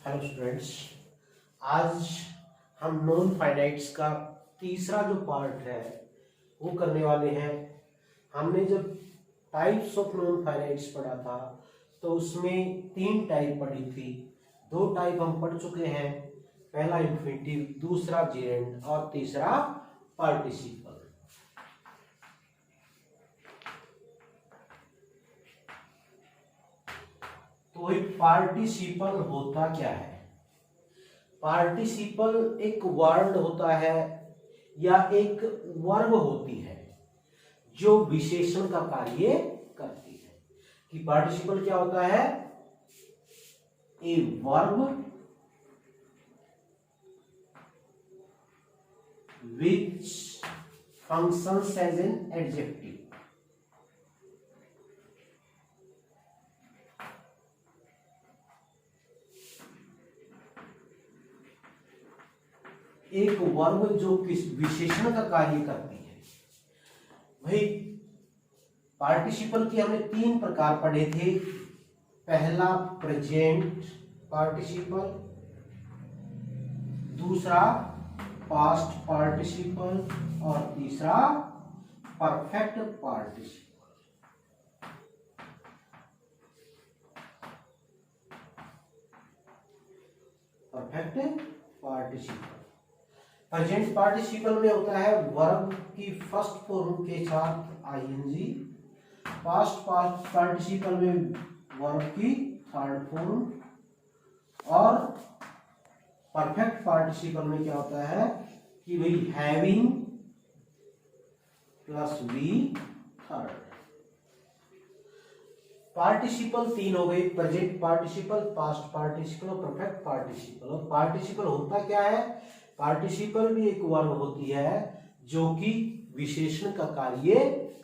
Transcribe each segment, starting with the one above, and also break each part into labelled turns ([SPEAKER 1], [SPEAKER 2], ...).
[SPEAKER 1] Hello students, आज हम non finites का तीसरा जो पार्ट है वो करने वाले हैं। हमने जब टाइप्स ऑफ नॉन फाइनाइट्स पढ़ा था तो उसमें 3 टाइप पढ़ी थी। 2 टाइप हम पढ़ चुके हैं, पहला इन्फिनिटिव, दूसरा जेरेंड और तीसरा पार्टिसिपल। तो पार्टिसिपल होता क्या है? पार्टिसिपल एक वर्ड होता है या एक वर्ब होती है जो विशेषण का कार्य करती है। कि पार्टिसिपल क्या होता है? A verb which functions as an adjective. एक वर्ब जो किस विशेषण का कार्य करती है। भाई पार्टिसिपल के हमने 3 प्रकार पढ़े थे। पहला प्रेजेंट पार्टिसिपल, दूसरा पास्ट पार्टिसिपल और तीसरा perfect participle. Perfect participle. Present participle में होता है वर्ब की फर्स्ट फॉर्म के साथ आईएनजी। पास्ट पार्टिसिपल में वर्ब की थर्ड फॉर्म। और परफेक्ट पार्टिसिपल में क्या होता है कि भाई having plus V third. Participle 3 हो गए, प्रेजेंट पार्टिसिपल, पास्ट पार्टिसिपल और परफेक्ट पार्टिसिपल। और पार्टिसिपल होता क्या है? पार्टिसिपल भी एक वर्ब होती है जो कि विशेषण का कार्य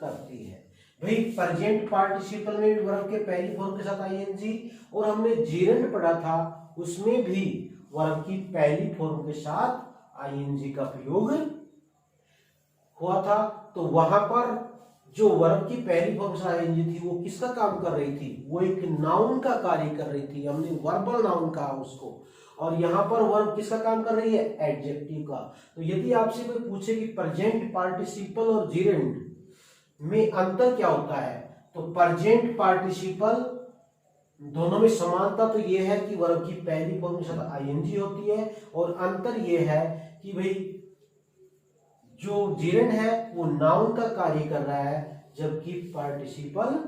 [SPEAKER 1] करती है। भाई प्रेजेंट पार्टिसिपल में भी वर्ब के पहली फॉर्म के साथ आईएनजी, और हमने जेरेंड पढ़ा था उसमें भी वर्ब की पहली फॉर्म के साथ आईएनजी का प्रयोग हुआ था। तो वहां पर जो वर्ब की पहली फॉर्म से आईएनजी थी वो किसका काम कर रही थी? वो एक नाउन का कार्य कर रही थी, हमने वर्बल नाउन कहा उसको। और यहां पर वर्ब किसका काम कर रही है? एडजेक्टिव का। तो यदि आपसे कोई पूछे कि प्रेजेंट पार्टिसिपल और जेरेंड में अंतर क्या होता है, तो प्रेजेंट पार्टिसिपल दोनों में समानता तो यह है कि वर्ब की पहली फॉर्म के साथ आईएनजी होती है, और अंतर यह है कि भाई जो जेरेंड है वो नाउन का कार्य कर रहा है, जबकि पार्टिसिपल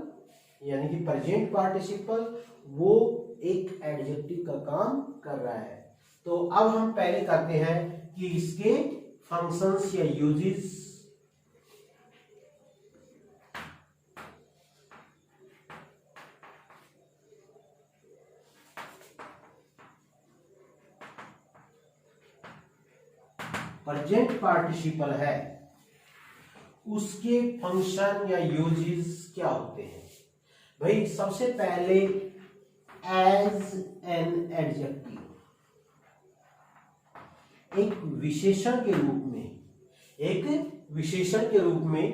[SPEAKER 1] यानी कि प्रेजेंट पार्टिसिपल वो एक एडजेक्टिव का काम कर रहा है। तो अब हम पहले करते हैं कि इसके फंक्शंस या यूजेस। प्रेजेंट पार्टिसिपल है उसके फंक्शन या यूजेस क्या होते हैं? भाई सबसे पहले एज एन एडजेक्टिव, एक विशेषण के रूप में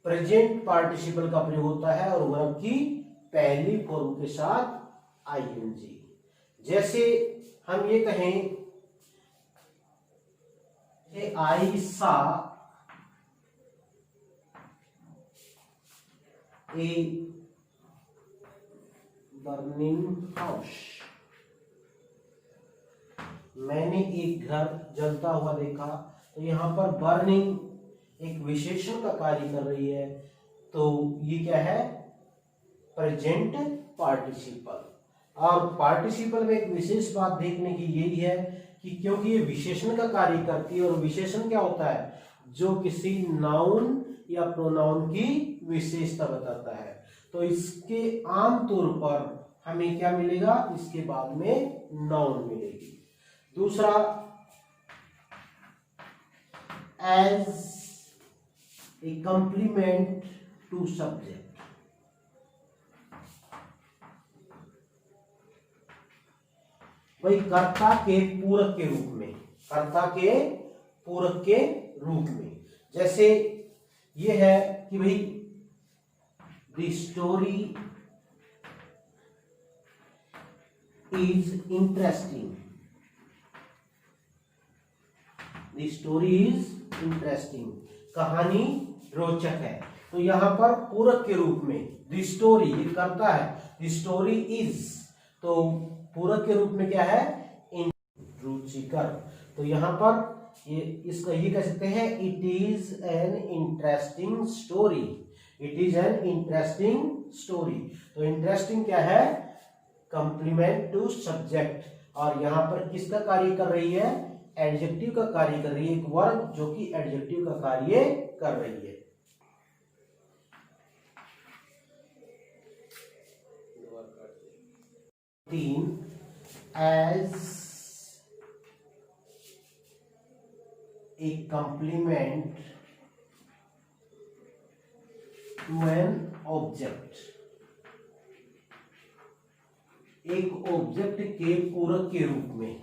[SPEAKER 1] प्रेजेंट पार्टिसिपल का प्रयोग होता है, और वर्ब की पहली फॉर्म के साथ आईएनजी। जैसे हम ये कहें I saw a burning house। मैंने एक घर जलता हुआ देखा। तो यहां पर बर्निंग एक विशेषण का कार्य कर रही है, तो ये क्या है? Present participle. और पार्टिसिपल में एक विशेष बात देखने की यही है कि क्योंकि ये विशेषण का कार्य करती है, और विशेषण क्या होता है? जो किसी नाउन या प्रोनाउन की विशेषता बताता है। तो इसके आमतौर पर हमें क्या मिलेगा? इसके बाद में नाउन मिलेगी। दूसरा as a complement to subject, वही कर्ता के पूरक के रूप में, कर्ता के पूरक के रूप में। जैसे ये है कि भाई the story is interesting. The story is interesting. कहानी रोचक है। तो यहाँ पर पूरक के रूप में the story ये करता है, the story is, तो पूरक के रूप में क्या है, रुचिकर। तो यहाँ पर ये इसका ये कह सकते हैं it is an interesting story, it is an interesting story. तो इंटरेस्टिंग क्या है, कंप्लीमेंट टू सब्जेक्ट, और यहाँ पर किसका कार्य कर रही है, एडजेक्टिव का कार्य कर रही है, एक वर्ब जो कि एडजेक्टिव का कार्य कर रही है। तीन, as a complement to an object, एक ऑब्जेक्ट के पूरक के रूप में,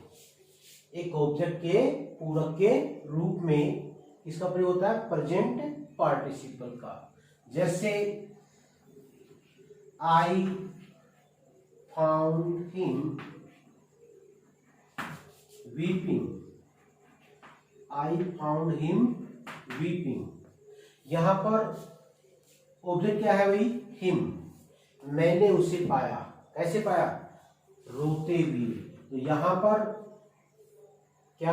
[SPEAKER 1] एक ऑब्जेक्ट के पूरक के रूप में इसका प्रयोग होता है प्रेजेंट पार्टिसिपल का। जैसे I found him weeping, I found him weeping। यहां पर ऑब्जेक्ट क्या है भाई, हिम, मैंने उसे पाया, कैसे पाया, रोते हुए। तो यहां पर क्या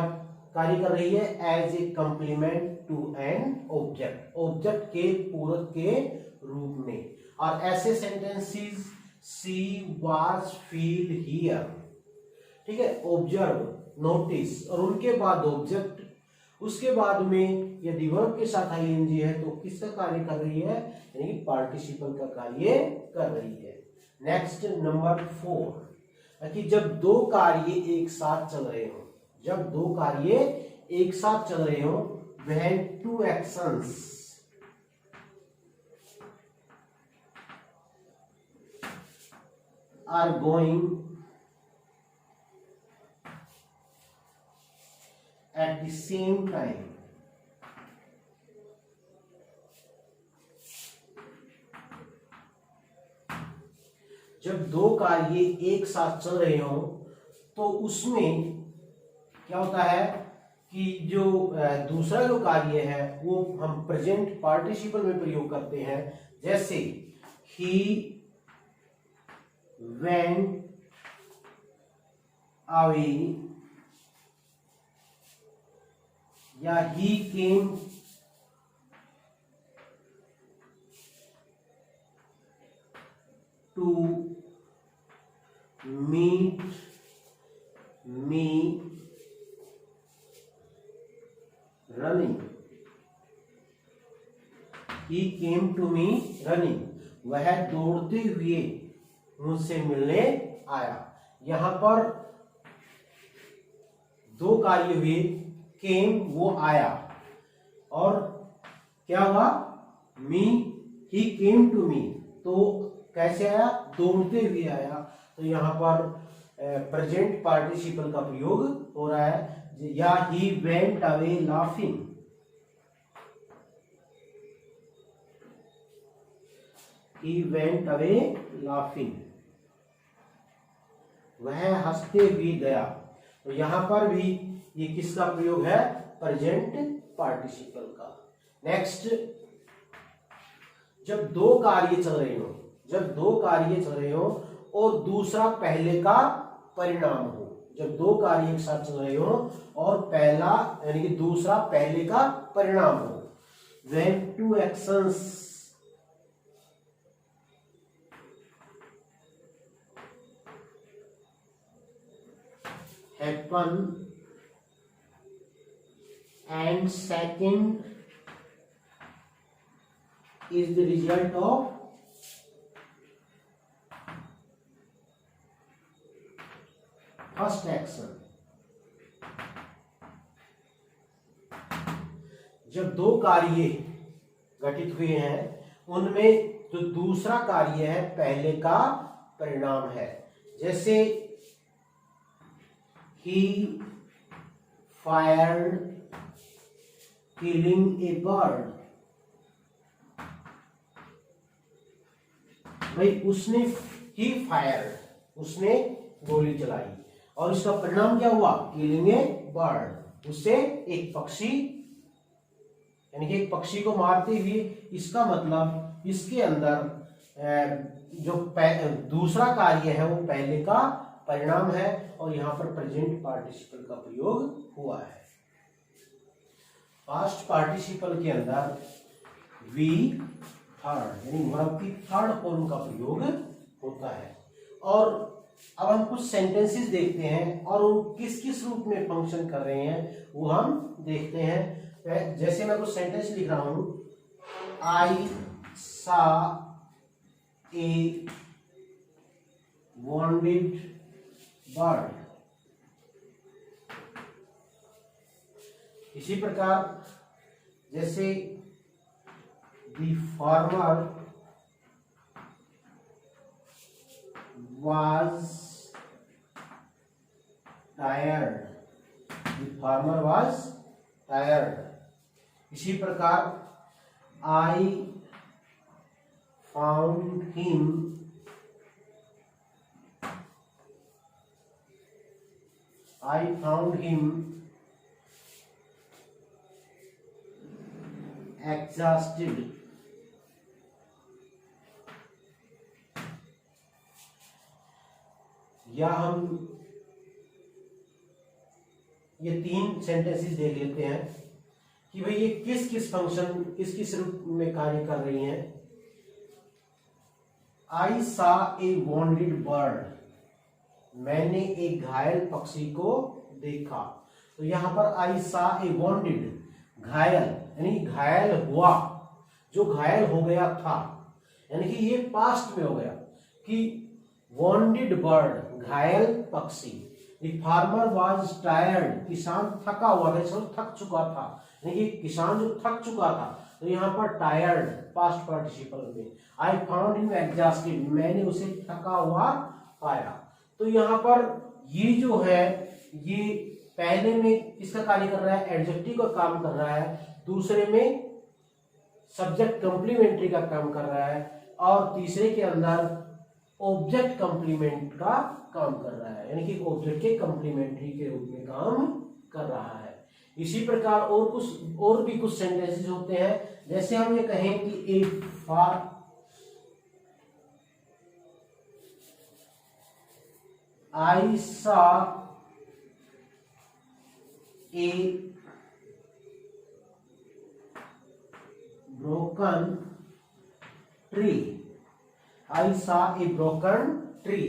[SPEAKER 1] कार्य कर रही है, as a complement to an object, object के पूरक के रूप में। और ऐसे sentences she was feel here, ठीक है, ऑब्जर्व, नोटिस, और उनके बाद ऑब्जेक्ट, उसके बाद में यदि वर्ब के साथ आईएनजी है तो किसका कार्य कर रही है, यानी कि पार्टिसिपल का कार्य कर रही है। नेक्स्ट नंबर 4, कि जब दो कार्य एक साथ चल रहे हो, जब दो कार्य एक साथ चल रहे हो, when two actions are going at the same time, जब दो कार्य एक साथ चल रहे हो तो उसमें क्या होता है कि जो दूसरा जो कार्य है वो हम प्रेजेंट पार्टिसिपल में प्रयोग करते हैं। जैसे ही वेंट अवे या he came to meet me running, he came to me running, वह दौड़ते हुए मुझसे मिलने आया। यहां पर दो कार्य हुए, केम वो आया, और क्या हुआ, मी, ही केम टू मी, तो कैसे आया, दौड़ते हुए आया। तो यहां पर प्रेजेंट पार्टिसिपल का प्रयोग हो रहा है। या ही वेंट अवे लाफिंग, ही वेंट अवे लाफिंग, वह हंसते हुए गया। तो यहां पर भी ये किसका प्रयोग है, प्रेजेंट पार्टिसिपल का। नेक्स्ट, जब दो कार्य चल रहे हो, जब दो कार्य चल रहे हो और दूसरा पहले का परिणाम हो, जब दो कार्य एक साथ चल रहे हो और पहला यानी कि दूसरा पहले का परिणाम हो, when two actions happen and second is the result of first action। जब दो कार्य घटित हुए हैं उनमें जो दूसरा कार्य है पहले का परिणाम है। जैसे he fired killing a bird, भाई उसने he fired, उसने गोली चलाई और इसका परिणाम क्या हुआ, किलिंग ए बर्ड, उससे एक पक्षी, यानी कि एक पक्षी को मारते हुए, इसका मतलब इसके अंदर जो दूसरा कार्य है वो पहले का परिणाम है और यहाँ पर प्रेजेंट पार्टिसिपल का प्रयोग हुआ है। पास्ट पार्टिसिपल के अंदर वी थर्ड यानी वर्ब की थर्ड फॉर्म का प्रयोग होता है। और अब हम कुछ सेंटेंसेस देखते हैं और वो किस किस रूप में फंक्शन कर रहे हैं वो हम देखते हैं। जैसे मैं कुछ सेंटेंस लिख रहा हूं, आई सा ए wounded bird। इसी प्रकार जैसे the farmer was tired, the farmer was tired। इसी प्रकार I found him exhausted। या हम ये तीन सेंटेंसेस देख लेते हैं कि भाई ये किस किस फंक्शन, किस किस रूप में कार्य कर रही हैं। आई सा ए वॉन्डेड बर्ड, मैंने एक घायल पक्षी को देखा। तो यहां पर आई सा ए वॉन्डेड, घायल यानी घायल हुआ, जो घायल हो गया था, यानी कि ये पास्ट में हो गया कि वॉन्डेड बर्ड घायल पक्षी। द फार्मर वाज टायर्ड, किसान थका हुआ था, थक चुका था, यानी कि किसान जो थक चुका था। तो यहाँ पर टायर्ड पास्ट पार्टिसिपल में। आई फाउंड हिम एग्जॉस्टेड, मैंने उसे थका हुआ पाया। तो यहाँ पर ये जो है ये पहले में किसका कार्य कर रहा है, एडजेक्टिव का काम कर रहा है, दूसरे में सब्जेक्ट कंप्लीमेंट्री का काम कर रहा है और तीसरे के अंदर ऑब्जेक्ट कंप्लीमेंट का काम कर रहा है, यानी कि ऑब्जेक्ट के कंप्लीमेंट्री के रूप में काम कर रहा है। इसी प्रकार और भी कुछ सेंटेंसेस होते हैं। जैसे हम ये कहें कि ए फार I saw a broken tree। I saw a broken tree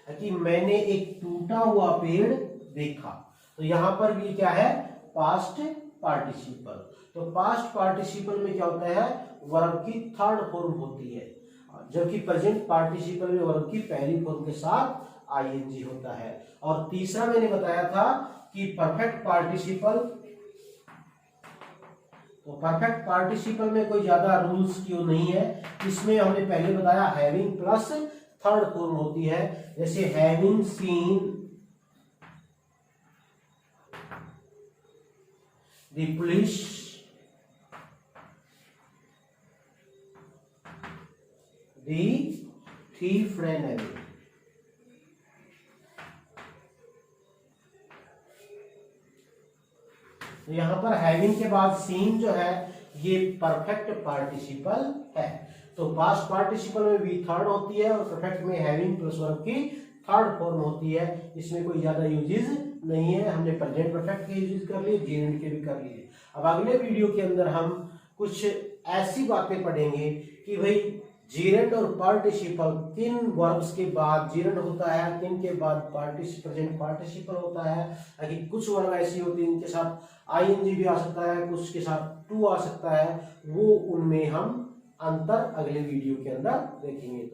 [SPEAKER 1] कि मैंने एक टूटा हुआ पेड़ देखा। तो यहां पर भी क्या है, पास्ट पार्टिसिपल। तो पास्ट पार्टिसिपल में क्या होता है, वर्ब की थर्ड फॉर्म होती है, जबकि प्रेजेंट पार्टिसिपल में वर्ब की पहली फॉर्म के साथ आईएनजी होता है। और तीसरा मैंने बताया था कि परफेक्ट पार्टिसिपल, तो परफेक्ट पार्टिसिपल में कोई ज्यादा रूल्स क्यों नहीं है, इसमें हमने पहले बताया हैविंग प्लस थर्ड फॉर्म होती है। जैसे having seen the police, the thief ran away। तो यहां पर हैविंग के बाद सीन जो है ये परफेक्ट पार्टिसिपल है। तो पास्ट पार्टिसिपल में वी थर्ड होती है और परफेक्ट में हैविंग प्लस वर्ब की थर्ड फॉर्म होती है। इसमें कोई ज्यादा यूजेस नहीं है। हमने प्रेजेंट परफेक्ट के यूजेस कर लिए, जेरेंट के भी कर लिए। अब अगले वीडियो के अंदर हम कुछ ऐसी बातें पढ़ेंगे कि भाई जेरेंट और पार्टिसिपल, किन वर्ब्स के बाद जेरेंट होता है, किन के बाद प्रेजेंट पार्टिसिपल होता है। ताकि कुछ वर्ब ऐसी होती है इनके साथ आईएनजी भी आ सकता है, कुछ के साथ टू आ सकता है, वो उनमें हम अंतर अगले वीडियो के अंदर देखेंगे।